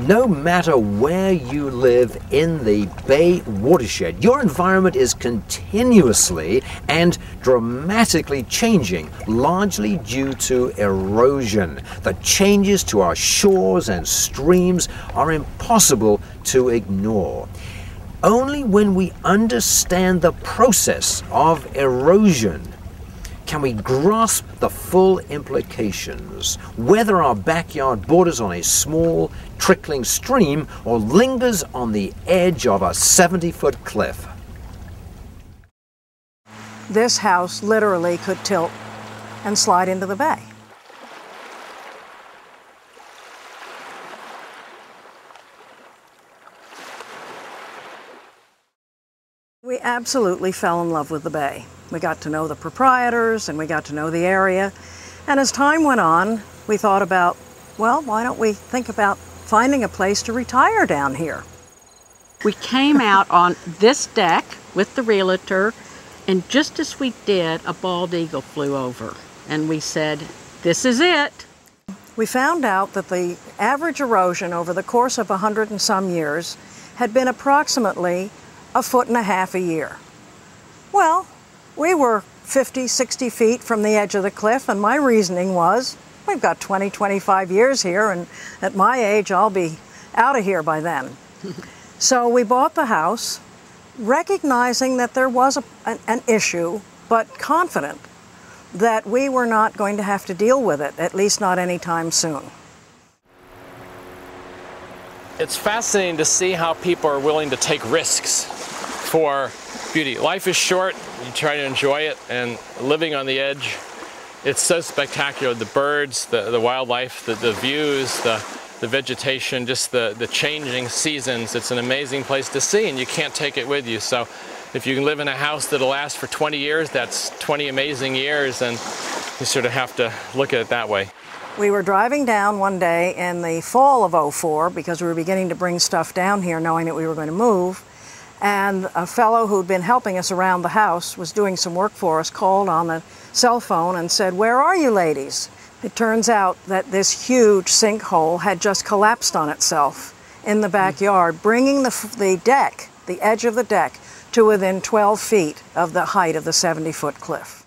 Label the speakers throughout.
Speaker 1: No matter where you live in the Bay watershed, your environment is continuously and dramatically changing, largely due to erosion. The changes to our shores and streams are impossible to ignore. Only when we understand the process of erosion can we grasp the full implications, whether our backyard borders on a small, trickling stream or lingers on the edge of a 70-foot cliff.
Speaker 2: This house literally could tilt and slide into the bay. We absolutely fell in love with the bay. We got to know the proprietors and we got to know the area. And as time went on, we thought about, well, why don't we think about finding a place to retire down here?
Speaker 3: We came out on this deck with the realtor, and just as we did, a bald eagle flew over. And we said, this is it.
Speaker 2: We found out that the average erosion over the course of 100 and some years had been approximately 1.5 feet a year. Well, we were 50, 60 feet from the edge of the cliff, and my reasoning was, we've got 20, 25 years here, and at my age, I'll be out of here by then. So we bought the house, recognizing that there was an issue, but confident that we were not going to have to deal with it, at least not anytime soon.
Speaker 4: It's fascinating to see how people are willing to take risks for beauty. Life is short, you try to enjoy it, and living on the edge, it's so spectacular. The birds, the wildlife, the views, the vegetation, just the changing seasons. It's an amazing place to see, and you can't take it with you. So if you can live in a house that'll last for 20 years, that's 20 amazing years, and you sort of have to look at it that way.
Speaker 2: We were driving down one day in the fall of '04 because we were beginning to bring stuff down here knowing that we were going to move. And a fellow who'd been helping us around the house, was doing some work for us, called on the cell phone and said, "Where are you ladies?" It turns out that this huge sinkhole had just collapsed on itself in the backyard, bringing the deck, the edge of the deck, to within 12 feet of the height of the 70-foot cliff.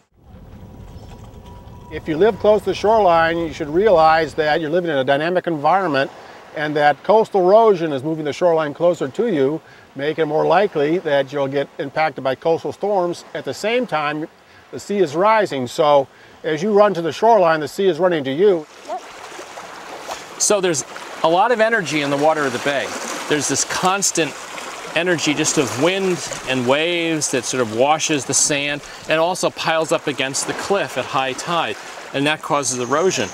Speaker 5: If you live close to the shoreline, you should realize that you're living in a dynamic environment and that coastal erosion is moving the shoreline closer to you, making it more likely that you'll get impacted by coastal storms. At the same time, the sea is rising, so as you run to the shoreline, the sea is running to you.
Speaker 4: So there's a lot of energy in the water of the bay. There's this constant energy just of wind and waves that sort of washes the sand and also piles up against the cliff at high tide, and that causes erosion.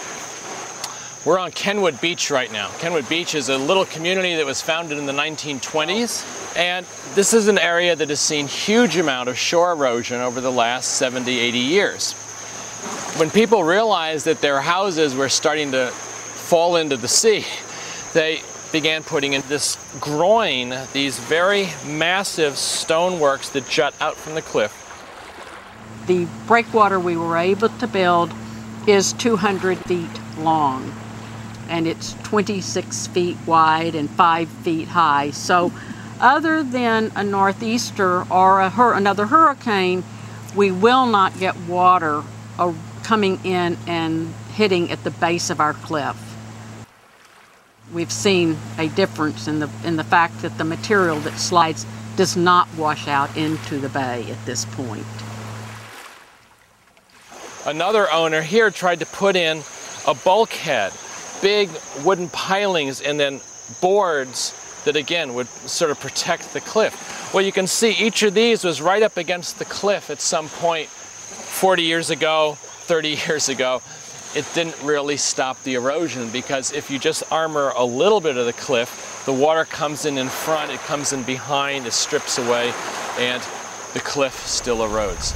Speaker 4: We're on Kenwood Beach right now. Kenwood Beach is a little community that was founded in the 1920s, and this is an area that has seen huge amount of shore erosion over the last 70, 80 years. When people realized that their houses were starting to fall into the sea, they began putting in this groin, these very massive stoneworks that jut out from the cliff.
Speaker 3: The breakwater we were able to build is 200 feet long, and it's 26 feet wide and 5 feet high. So other than a northeaster or another hurricane, we will not get water coming in and hitting at the base of our cliff. We've seen a difference in the fact that the material that slides does not wash out into the bay at this point.
Speaker 4: Another owner here tried to put in a bulkhead, big wooden pilings, and then boards that again would sort of protect the cliff. Well, you can see each of these was right up against the cliff at some point 40 years ago, 30 years ago. It didn't really stop the erosion, because if you just armor a little bit of the cliff, the water comes in front, it comes in behind, it strips away, and the cliff still erodes.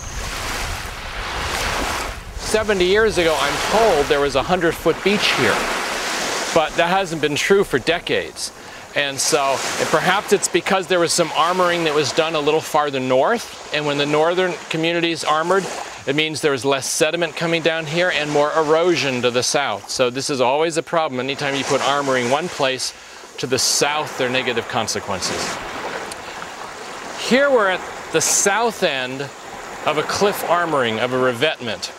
Speaker 4: 70 years ago, I'm told there was a 100-foot beach here, but that hasn't been true for decades. And perhaps it's because there was some armoring that was done a little farther north, and when the northern communities armored, it means there was less sediment coming down here and more erosion to the south. So this is always a problem. Anytime you put armoring one place, To the south, there are negative consequences. Here we're at the south end of a cliff armoring, of a revetment.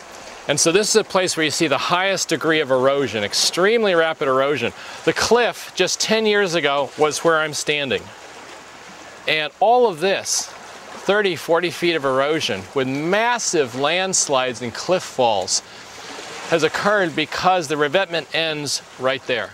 Speaker 4: And so this is a place where you see the highest degree of erosion, extremely rapid erosion. The cliff, just 10 years ago, was where I'm standing. And all of this, 30, 40 feet of erosion with massive landslides and cliff falls, has occurred because the revetment ends right there.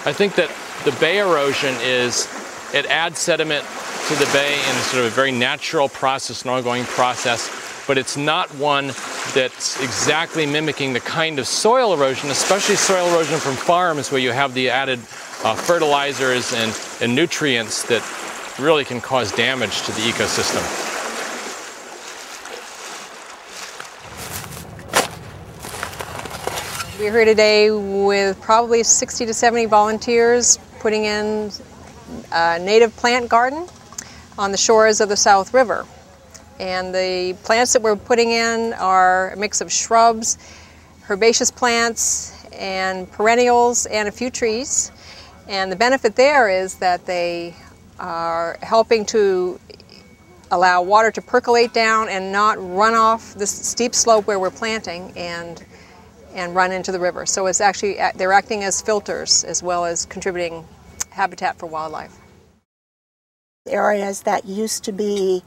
Speaker 4: I think that the bay erosion it adds sediment to the bay in sort of a very natural process, an ongoing process, but it's not one that's exactly mimicking the kind of soil erosion, especially soil erosion from farms where you have the added fertilizers and nutrients that really can cause damage to the ecosystem.
Speaker 6: We're here today with probably 60 to 70 volunteers putting in a native plant garden on the shores of the South River. And the plants that we're putting in are a mix of shrubs, herbaceous plants, and perennials, and a few trees. And the benefit there is that they are helping to allow water to percolate down and not run off this steep slope where we're planting and run into the river. So it's actually, they're acting as filters as well as contributing habitat for wildlife.
Speaker 7: Areas that used to be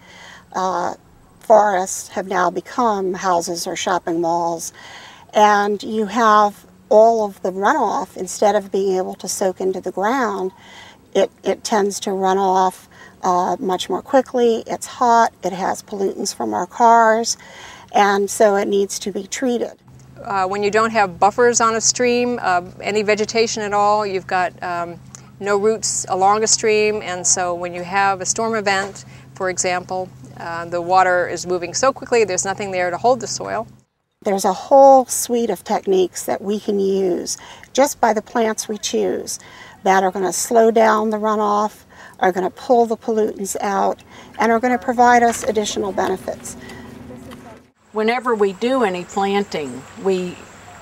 Speaker 7: forests have now become houses or shopping malls, and you have all of the runoff, instead of being able to soak into the ground, it tends to run off much more quickly. It's hot, it has pollutants from our cars, and so it needs to be treated.
Speaker 6: When you don't have buffers on a stream, any vegetation at all, you've got no roots along a stream, and so when you have a storm event, for example, the water is moving so quickly there's nothing there to hold the soil.
Speaker 7: There's a whole suite of techniques that we can use just by the plants we choose that are going to slow down the runoff, are going to pull the pollutants out, and are going to provide us additional benefits.
Speaker 3: Whenever we do any planting, we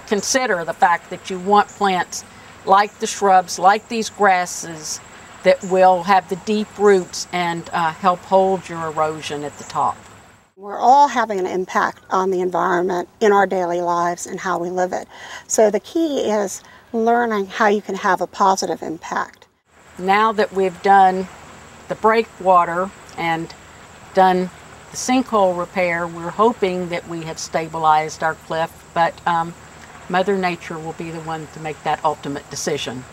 Speaker 3: consider the fact that you want plants like the shrubs, like these grasses, that will have the deep roots and help hold your erosion at the top.
Speaker 7: We're all having an impact on the environment in our daily lives and how we live it. So the key is learning how you can have a positive impact.
Speaker 3: Now that we've done the breakwater and done the sinkhole repair, we're hoping that we have stabilized our cliff, but Mother Nature will be the one to make that ultimate decision.